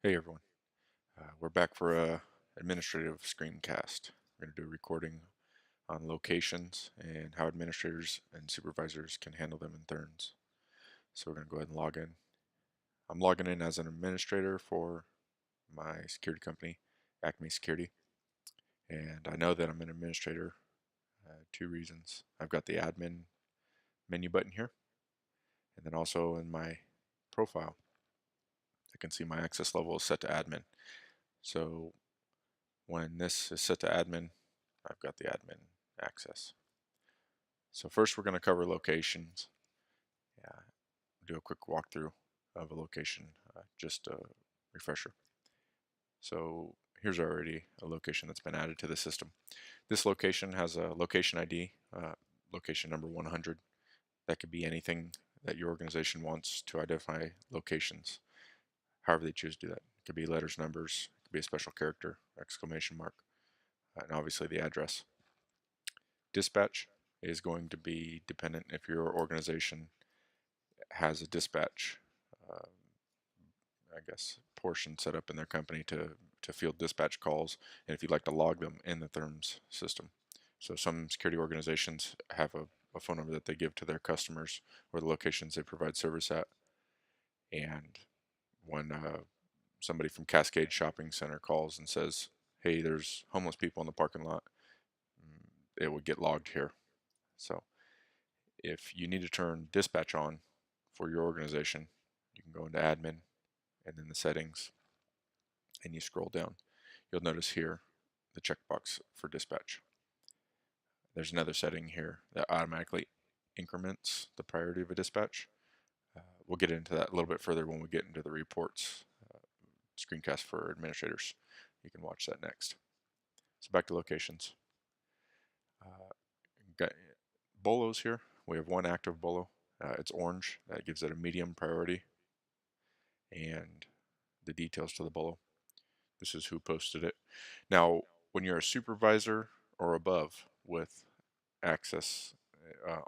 Hey everyone, we're back for a administrative screencast. We're going to do a recording on locations and how administrators and supervisors can handle them in THERMS. So we're going to go ahead and log in. I'm logging in as an administrator for my security company, Acme Security, and I know that I'm an administrator. Two reasons. I've got the admin menu button here, and then also in my profile, I can see my access level is set to admin. So when this is set to admin, I've got the admin access. So first we're going to cover locations. Yeah, do a quick walkthrough of a location, just a refresher. So here's already a location that's been added to the system. This location has a location ID, location number 100. That could be anything that your organization wants to identify locations, however they choose to do that. It could be letters, numbers, it could be a special character, exclamation mark, and obviously the address. Dispatch is going to be dependent if your organization has a dispatch, uh, I guess, portion set up in their company to field dispatch calls, and if you'd like to log them in the THERMS system. So some security organizations have a phone number that they give to their customers or the locations they provide service at. And when somebody from Cascade Shopping Center calls and says, hey, there's homeless people in the parking lot, it would get logged here. So if you need to turn dispatch on for your organization, you can go into admin and then the settings, and you scroll down. You'll notice here the checkbox for dispatch. There's another setting here that automatically increments the priority of a dispatch. We'll get into that a little bit further when we get into the reports screencast for administrators. You can watch that next. So back to locations. Got bolos here. We have one active bolo. It's orange. That gives it a medium priority. And the details to the bolo. This is who posted it. Now, when you're a supervisor or above with access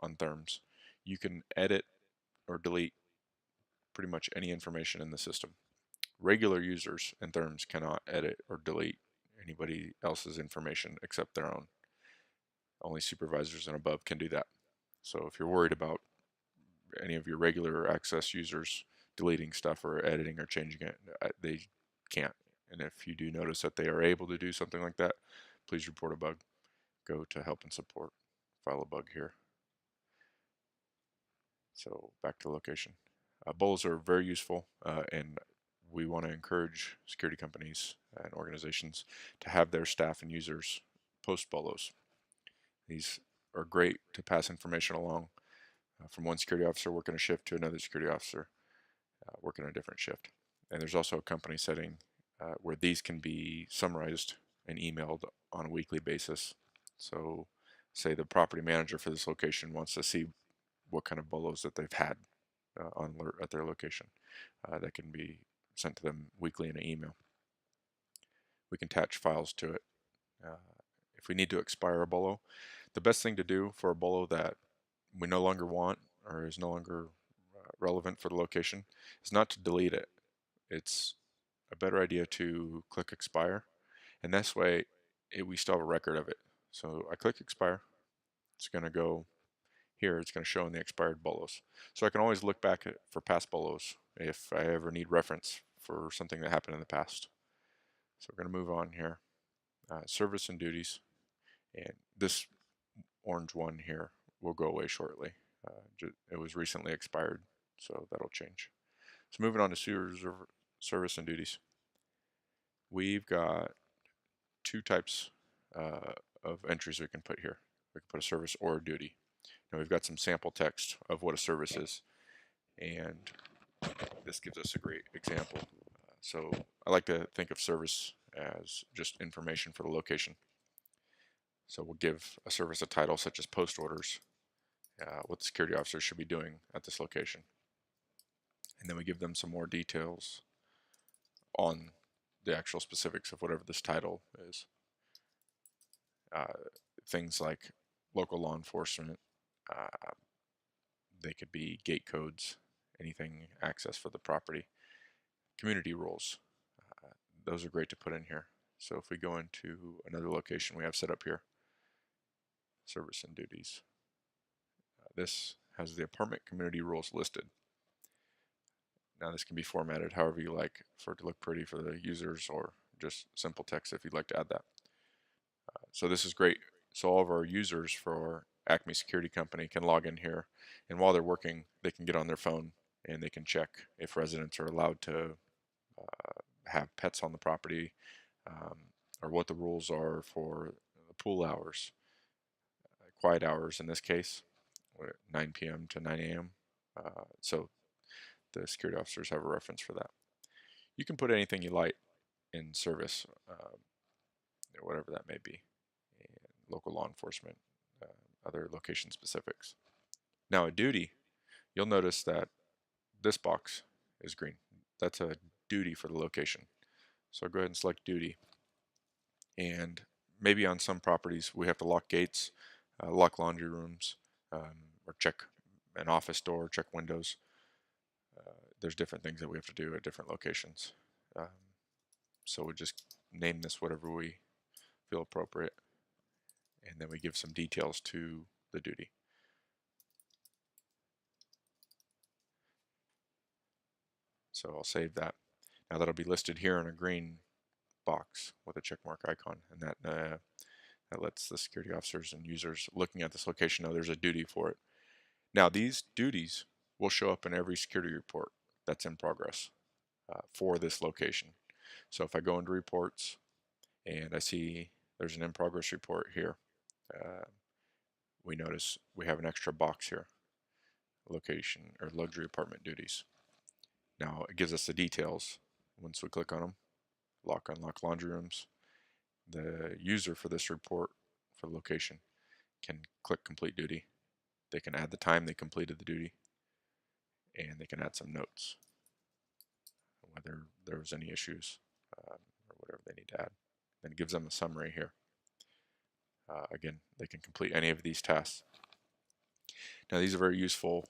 on THERMS, you can edit or delete pretty much any information in the system. Regular users in THERMS cannot edit or delete anybody else's information except their own. Only supervisors and above can do that. So if you're worried about any of your regular access users deleting stuff or editing or changing it, they can't. And if you do notice that they are able to do something like that, please report a bug. Go to help and support, file a bug here. So back to location. Bolos are very useful, and we want to encourage security companies and organizations to have their staff and users post bolos. These are great to pass information along from one security officer working a shift to another security officer working a different shift. And there's also a company setting where these can be summarized and emailed on a weekly basis. So say the property manager for this location wants to see what kind of bolos that they've had on alert at their location. That can be sent to them weekly in an email. We can attach files to it. Uh, if we need to expire a bolo, the best thing to do for a bolo that we no longer want or is no longer relevant for the location is not to delete it. It's a better idea to click expire, and this way we still have a record of it. So I click expire. It's going to go here. It's going to show in the expired bolos. So I can always look back for past bolos if I ever need reference for something that happened in the past. So we're going to move on here. Service and duties, and this orange one here will go away shortly. It was recently expired, so that'll change. So moving on to service and duties. We've got two types of entries we can put here. We can put a service or a duty. Now we've got some sample text of what a service is, and this gives us a great example. So I like to think of service as just information for the location. So we'll give a service a title such as post orders, what the security officer should be doing at this location. And then we give them some more details on the actual specifics of whatever this title is. Things like local law enforcement, they could be gate codes, anything access for the property, community rules, those are great to put in here. So if we go into another location we have set up here, service and duties, this has the apartment community rules listed. Now this can be formatted however you like for it to look pretty for the users, or just simple text if you'd like to add that. So this is great. So all of our users for Acme Security Company can log in here, and while they're working, they can get on their phone and they can check if residents are allowed to have pets on the property, um, or what the rules are for the pool hours, quiet hours in this case, 9 p.m. to 9 a.m. So the security officers have a reference for that. You can put anything you like in service, whatever that may be, and local law enforcement, other location specifics. Now a duty, you'll notice that this box is green. That's a duty for the location. So go ahead and select duty. And maybe on some properties we have to lock gates, lock laundry rooms, or check an office door, check windows. There's different things that we have to do at different locations. So we just name this whatever we feel appropriate, and then we give some details to the duty. So I'll save that. Now that'll be listed here in a green box with a check mark icon, and that lets the security officers and users looking at this location know there's a duty for it. Now these duties will show up in every security report that's in progress for this location. So if I go into reports and I see there's an in progress report here, we notice we have an extra box here, location or luxury apartment duties. Now it gives us the details once we click on them. Lock, unlock laundry rooms. The user for this report for the location can click complete duty. They can add the time they completed the duty, and they can add some notes, whether there was any issues, or whatever they need to add. Then it gives them a summary here. Again, they can complete any of these tasks. Now these are very useful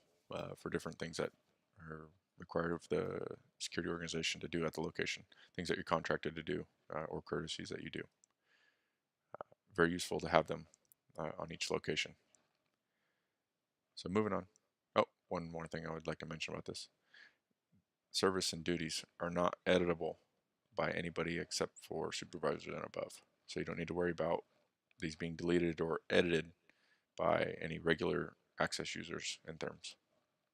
for different things that are required of the security organization to do at the location, things that you're contracted to do, or courtesies that you do. Very useful to have them on each location. So moving on. Oh, one more thing I would like to mention about this. Service and duties are not editable by anybody except for supervisors and above. So you don't need to worry about these being deleted or edited by any regular access users in THERMS.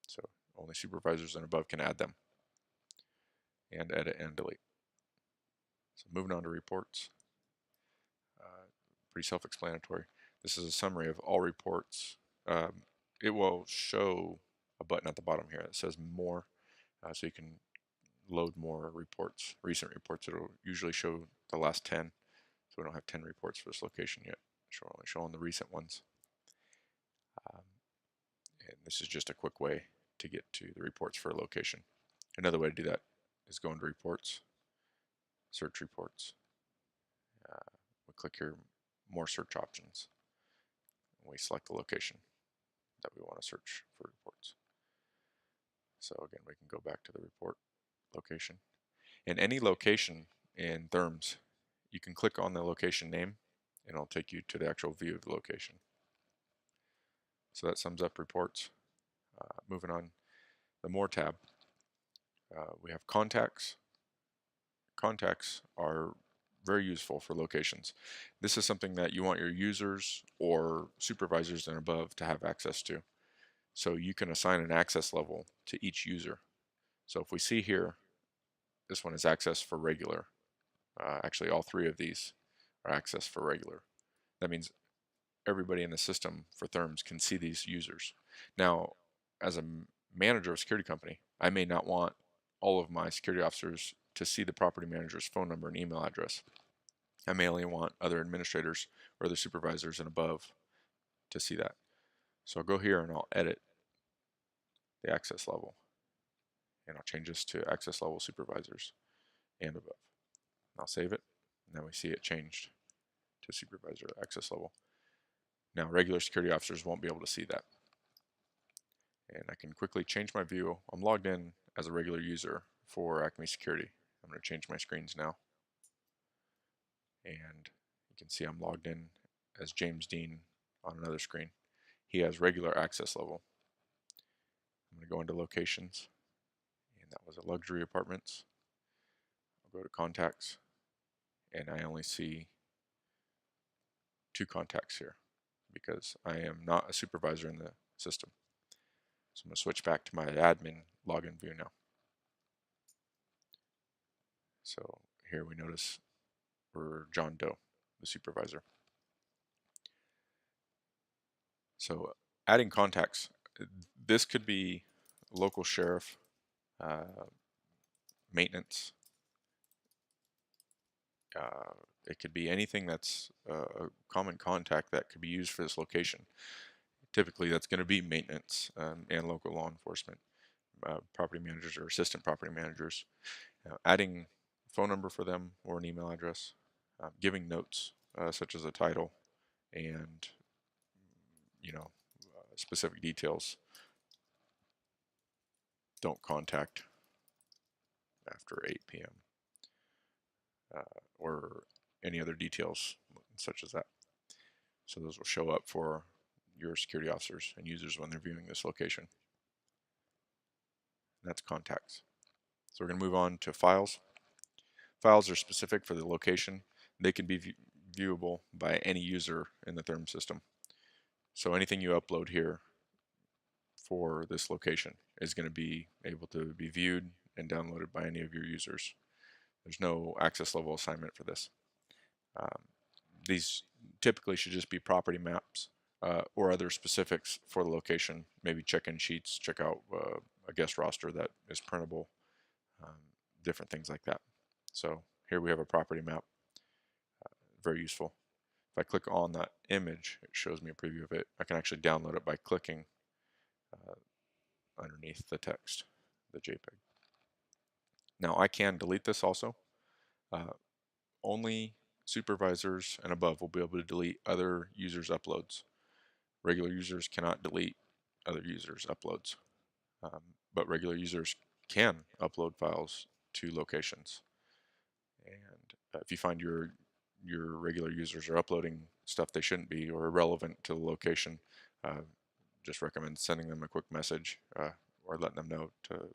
So only supervisors and above can add them and edit and delete. So moving on to reports. Pretty self-explanatory. This is a summary of all reports. It will show a button at the bottom here that says more, so you can load more reports, recent reports. It'll usually show the last 10, so we don't have 10 reports for this location yet. We're only showing the recent ones. And this is just a quick way to get to the reports for a location. Another way to do that is go into reports, search reports. We click here, more search options. And we select the location that we want to search for reports. So again, we can go back to the report location. In any location in THERMS, you can click on the location name and it'll take you to the actual view of the location. So that sums up reports. Moving on, the More tab. We have contacts. Contacts are very useful for locations. This is something that you want your users or supervisors and above to have access to. So you can assign an access level to each user. So if we see here, this one is access for regular. Actually, all three of these are access for regular. That means everybody in the system for THERMS can see these users. Now, as a manager of a security company, I may not want all of my security officers to see the property manager's phone number and email address. I may only want other administrators or other supervisors and above to see that. So I'll go here and I'll edit the access level. And I'll change this to access level supervisors and above. I'll save it, and then we see it changed to supervisor access level. Now regular security officers won't be able to see that. And I can quickly change my view. I'm logged in as a regular user for Acme Security. I'm going to change my screens now. and you can see I'm logged in as James Dean on another screen. He has regular access level. I'm going to go into locations, and that was a luxury apartments. I'll go to contacts, and I only see 2 contacts here because I am not a supervisor in the system. So I'm going to switch back to my admin login view now. So here we notice we're John Doe, the supervisor. So adding contacts, this could be local sheriff, maintenance. It could be anything that's a common contact that could be used for this location. Typically that's going to be maintenance and local law enforcement, property managers or assistant property managers. Adding a phone number for them or an email address, giving notes such as a title and specific details. Don't contact after 8 p.m. Or any other details such as that. So those will show up for your security officers and users when they're viewing this location. That's contacts. So we're going to move on to files. Files are specific for the location. They can be viewable by any user in the THERMS system. So anything you upload here for this location is going to be able to be viewed and downloaded by any of your users. There's no access level assignment for this. These typically should just be property maps or other specifics for the location, maybe check-in sheets, check out a guest roster that is printable, different things like that. So here we have a property map, very useful. If I click on that image, it shows me a preview of it. I can actually download it by clicking underneath the text, the JPEG. Now I can delete this also. Only supervisors and above will be able to delete other users' uploads. Regular users cannot delete other users' uploads, but regular users can upload files to locations. And if you find your regular users are uploading stuff they shouldn't be or irrelevant to the location, just recommend sending them a quick message or letting them know to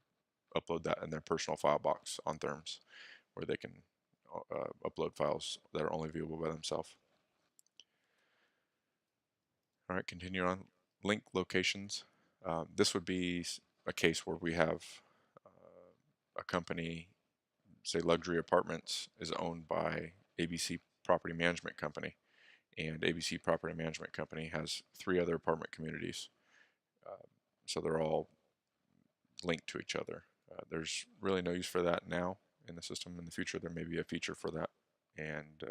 upload that in their personal file box on THERMS, where they can upload files that are only viewable by themselves. All right, continue on. Link locations. This would be a case where we have a company, say Luxury Apartments is owned by ABC Property Management Company, and ABC Property Management Company has 3 other apartment communities. So they're all linked to each other. There's really no use for that now in the system. In the future there may be a feature for that, and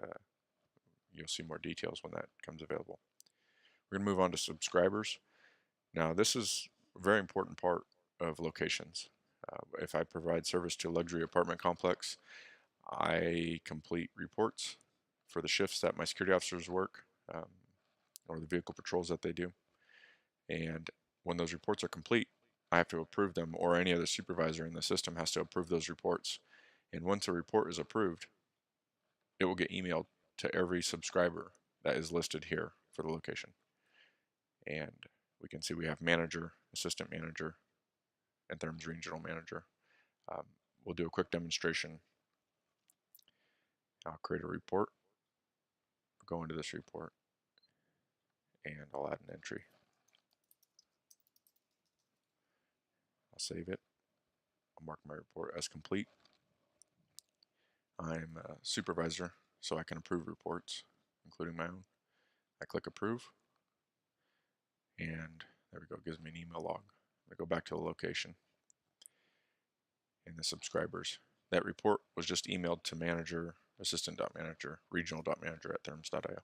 you'll see more details when that comes available. We're going to move on to subscribers. Now this is a very important part of locations. If I provide service to a luxury apartment complex, I complete reports for the shifts that my security officers work or the vehicle patrols that they do. And when those reports are complete, I have to approve them, or any other supervisor in the system has to approve those reports. And once a report is approved, it will get emailed to every subscriber that is listed here for the location. And we can see we have manager, assistant manager, and THERMS regional manager. We'll do a quick demonstration. I'll create a report, go into this report, and I'll add an entry. I'll save it. I'll mark my report as complete. I'm a supervisor, so I can approve reports, including my own. I click approve, and there we go, it gives me an email log. I go back to the location and the subscribers. That report was just emailed to manager, assistant.manager, regional.manager at therms.io.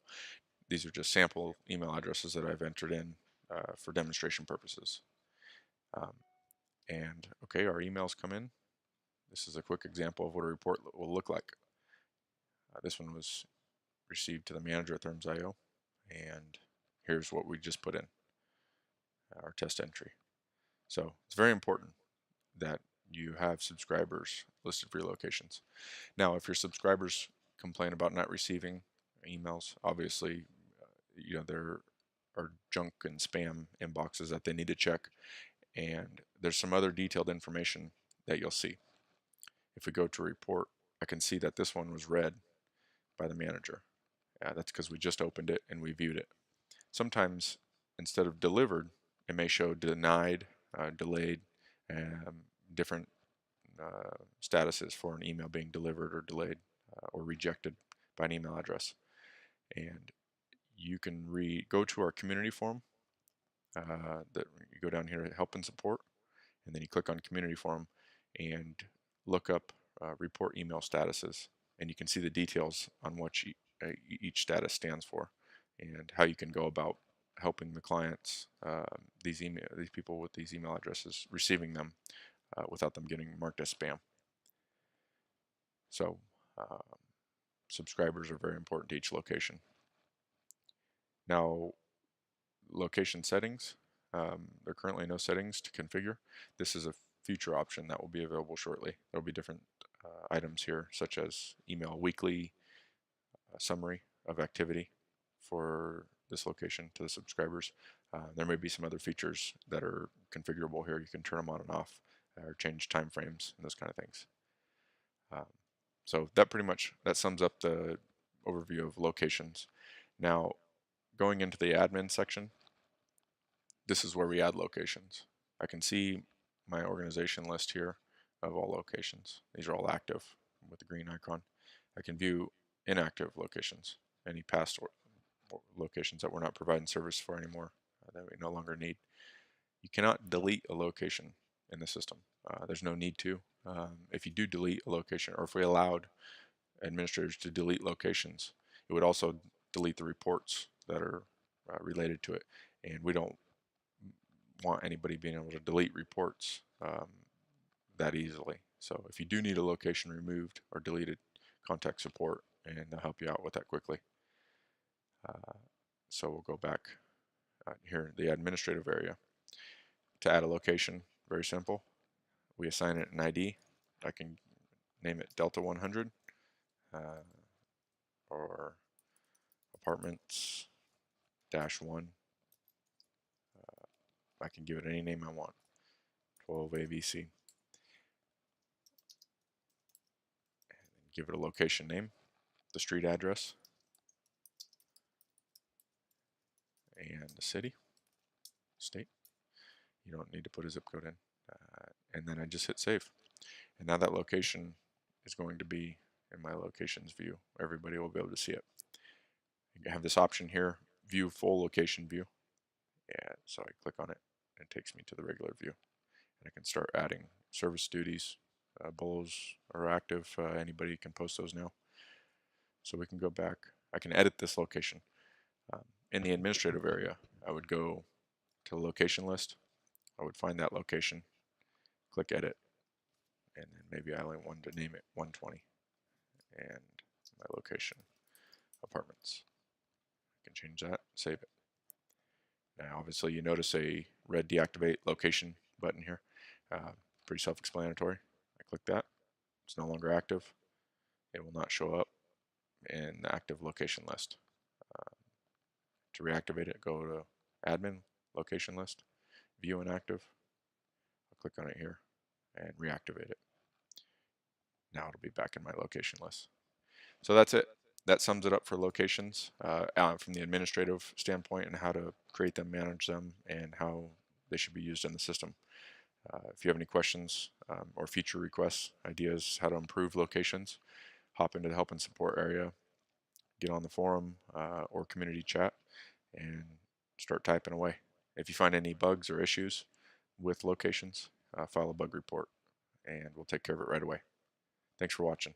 These are just sample email addresses that I've entered in for demonstration purposes. And okay, our emails come in. This is a quick example of what a report will look like. This one was received to the manager at therms.io, and here's what we just put in, our test entry. So it's very important that you have subscribers listed for your locations. Now, if your subscribers complain about not receiving emails. Obviously, there are junk and spam inboxes that they need to check, and there's some other detailed information that you'll see. If we go to report, I can see that this one was read by the manager. That's because we just opened it and we viewed it. Sometimes instead of delivered, it may show denied, delayed, different statuses for an email being delivered or delayed or rejected by an email address. And you can go to our community forum. That you go down here to help and support, and then you click on community forum and look up report email statuses, and you can see the details on what each status stands for and how you can go about helping the clients, these people with these email addresses, receiving them without them getting marked as spam. So subscribers are very important to each location. Now, location settings. There are currently no settings to configure. This is a future option that will be available shortly. There will be different items here, such as email weekly summary of activity for this location to the subscribers. There may be some other features that are configurable here. You can turn them on and off, or change time frames and those kind of things. So that sums up the overview of locations. Now, going into the admin section, this is where we add locations. I can see my organization list here of all locations. These are all active with the green icon. I can view inactive locations, any past locations that we're not providing service for anymore, that we no longer need. You cannot delete a location in the system. There's no need to. If you do delete a location, or if we allowed administrators to delete locations, it would also delete the reports that are related to it. And we don't want anybody being able to delete reports that easily. So if you do need a location removed or deleted, contact support and they'll help you out with that quickly. So we'll go back here in the administrative area. To add a location, very simple. We assign it an ID. I can name it Delta 100 or apartments -1. I can give it any name I want. 12 AVC. And give it a location name, the street address, and the city, state. You don't need to put a zip code in. And then I just hit save. And now that location is going to be in my locations view. Everybody will be able to see it. You have this option here, view full location view. Yeah, so I click on it and it takes me to the regular view. And I can start adding service duties. Bulls are active. Anybody can post those now. So we can go back. I can edit this location. In the administrative area, I would go to the location list. I would find that location, click edit, and then maybe I only wanted to name it 120 and my location, apartments. I can change that, save it. Now obviously you notice a red deactivate location button here. Pretty self-explanatory. I click that. It's no longer active. It will not show up in the active location list. To reactivate it, go to admin, location list, view inactive. I'll click on it here and reactivate it. Now it'll be back in my location list. So that's it. That sums it up for locations from the administrative standpoint and how to create them, manage them, and how they should be used in the system. If you have any questions or feature requests, ideas how to improve locations, hop into the help and support area, get on the forum or community chat, and start typing away. If you find any bugs or issues with locations, file a bug report, and we'll take care of it right away. Thanks for watching.